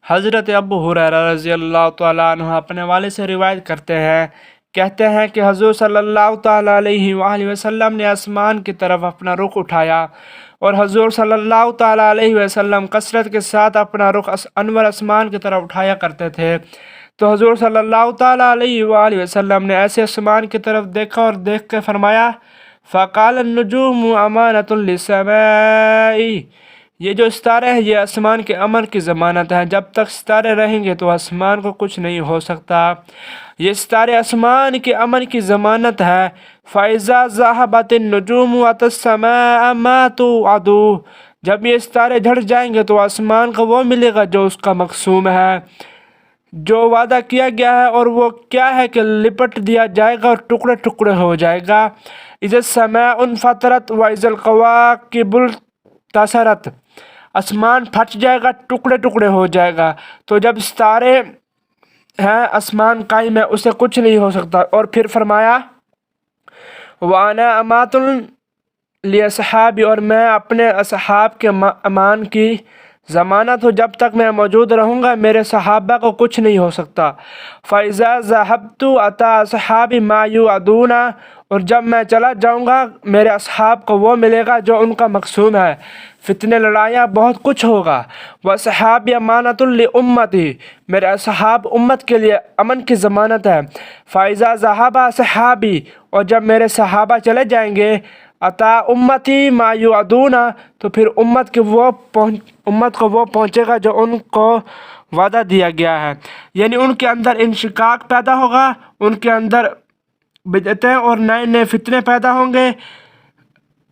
حضرت ابو ہریرہ رضی اللہ تعالیٰ عنہ اپنے والد سے روایت کرتے ہیں، کہتے ہیں کہ حضور صلی اللہ تعالیٰ علیہ وآلہ وسلم نے آسمان کی طرف اپنا رخ اٹھایا، اور حضور صلی اللہ تعالیٰ علیہ وسلم کثرت کے ساتھ اپنا رخ انور آسمان کی طرف اٹھایا کرتے تھے۔ تو حضور صلی اللہ تعالیٰ علیہ وآلہ وسلم نے ایسے آسمان کی طرف دیکھا اور دیکھ کے فرمایا، فَقَالَ النُّجُومُ أَمَانَةٌ لِلسَّمَاءِ، یہ جو ستارے ہیں یہ آسمان کے امن کی ضمانت ہیں، جب تک ستارے رہیں گے تو آسمان کو کچھ نہیں ہو سکتا۔ یہ ستارے آسمان کے امن کی ضمانت ہے۔ فَإِذَا ذَهَبَتِ النُّجُومُ وَأَتَى السَّمَاءَ مَا تُوعَدُونَ، جب یہ ستارے جھڑ جائیں گے تو آسمان کو وہ ملے گا جو اس کا مقسوم ہے، جو وعدہ کیا گیا ہے، اور وہ کیا ہے کہ لپٹ دیا جائے گا اور ٹکڑے ٹکڑے ہو جائے گا۔ اِذَا السَّمَاءُ انفطرت وَإِذَا الْكَوَاكِبُ انتثرت، آسمان پھٹ جائے گا، ٹکڑے ٹکڑے ہو جائے گا۔ تو جب ستارے ہیں آسمان قائم ہے، اسے کچھ نہیں ہو سکتا۔ اور پھر فرمایا، وَأَنَا أَمَانَةٌ لِأَصْحَابِي، اور میں اپنے اصحاب کے امان کی ضمانت ہوں، جب تک میں موجود رہوں گا میرے صحابہ کو کچھ نہیں ہو سکتا۔ فَإِذَا ذَهَبْتُ أَتَى أَصْحَابِي مَا يُوعَدُونَ، اور جب میں چلا جاؤں گا میرے اصحاب کو وہ ملے گا جو ان کا مقسوم ہے، فتنے لڑائیاں بہت کچھ ہوگا۔ وَأَصْحَابِي أَمَانَةٌ لِأُمَّتِي، میرے اصحاب امت کے لیے امن کی ضمانت ہے۔ فَإِذَا ذَهَبَ أَصْحَابِي، اور جب میرے صحابہ چلے جائیں گے، أَتَى أُمَّتِي مَا يُوعَدُونَ، تو پھر امت کو وہ پہنچے گا جو ان کو وعدہ دیا گیا ہے، یعنی ان کے اندر انشقاق پیدا ہوگا، ان کے اندر بدعتیں اور نئے نئے فتنے پیدا ہوں گے۔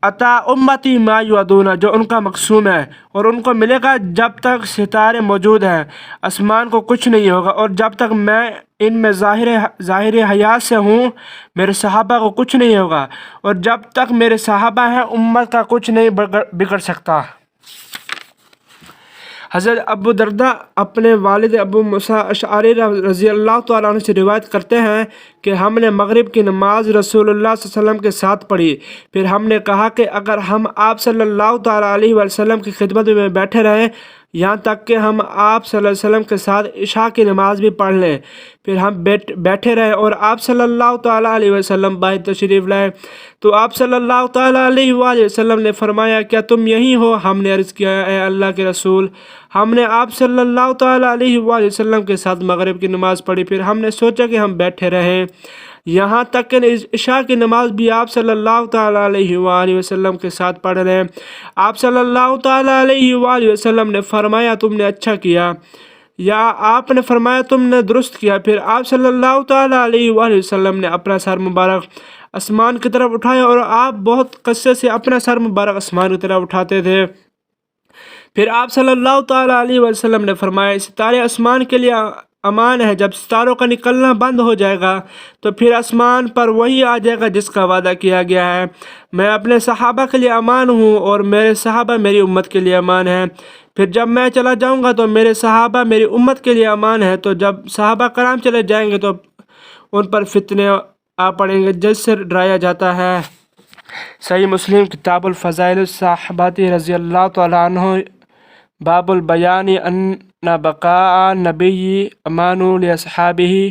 أَتَى أُمَّتِي مَا يُوعَدُونَ، جو ان کا مقسوم ہے، اور ان کو ملے گا جب تک ستارے موجود ہیں آسمان کو کچھ نہیں ہوگا، اور جب تک میں ان میں ظاہر حیات سے ہوں میرے صحابہ کو کچھ نہیں ہوگا، اور جب تک میرے صحابہ ہیں امت کا کچھ نہیں بگڑ سکتا۔ حضرت ابو درداء اپنے والد ابو موسیٰ اشعری رضی اللہ تعالیٰ عنہ سے روایت کرتے ہیں کہ ہم نے مغرب کی نماز رسول اللہ صلی اللہ علیہ وسلم کے ساتھ پڑھی، پھر ہم نے کہا کہ اگر ہم آپ صلی اللہ تعالیٰ علیہ وسلم کی خدمت میں بیٹھے رہیں یہاں تک کہ ہم آپ صلی اللہ علیہ وسلم کے ساتھ عشاء کی نماز بھی پڑھ لیں، پھر ہم بیٹھے رہے اور آپ صلی اللہ تعالیٰ علیہ وسلم باہر تشریف لائے، تو آپ صلی اللہ تعالیٰ علیہ وآلہ وسلم نے فرمایا، کیا تم یہی ہو؟ ہم نے عرض کیا، اے اللہ کے رسول، ہم نے آپ صلی اللہ تعالیٰ علیہ وآلہ وسلم کے ساتھ مغرب کی نماز پڑھی، پھر ہم نے سوچا کہ ہم بیٹھے رہیں یہاں تک کہ عشاء کی نماز بھی آپ صلی اللہ تعالیٰ علیہ وآلہ وسلم کے ساتھ پڑھ رہے ہیں۔ آپ صلی اللہ تعالیٰ علیہ وآلہ وسلم نے فرمایا، تم نے اچھا کیا، یا آپ نے فرمایا تم نے درست کیا۔ پھر آپ صلی اللہ تعالیٰ علیہ وآلہ وسلم نے اپنا سر مبارک آسمان کی طرف اٹھایا، اور آپ بہت قصے سے اپنا سر مبارک آسمان کی طرف اٹھاتے تھے۔ پھر آپ صلی اللہ تعالیٰ علیہ وسلم نے فرمایا، ستارے آسمان کے لیے امان ہے، جب ستاروں کا نکلنا بند ہو جائے گا تو پھر آسمان پر وہی آ جائے گا جس کا وعدہ کیا گیا ہے۔ میں اپنے صحابہ کے لیے امان ہوں، اور میرے صحابہ میری امت کے لیے امان ہیں۔ پھر جب میں چلا جاؤں گا تو میرے صحابہ میری امت کے لیے امان ہے، تو جب صحابہ کرام چلے جائیں گے تو ان پر فتنے آ پڑیں گے جس سے ڈرایا جاتا ہے۔ صحیح مسلم کتاب الفضائل الصحابہ رضی اللہ تعالیٰ عنہ، باب البیان ان بقاء النبی امان لاصحابہ۔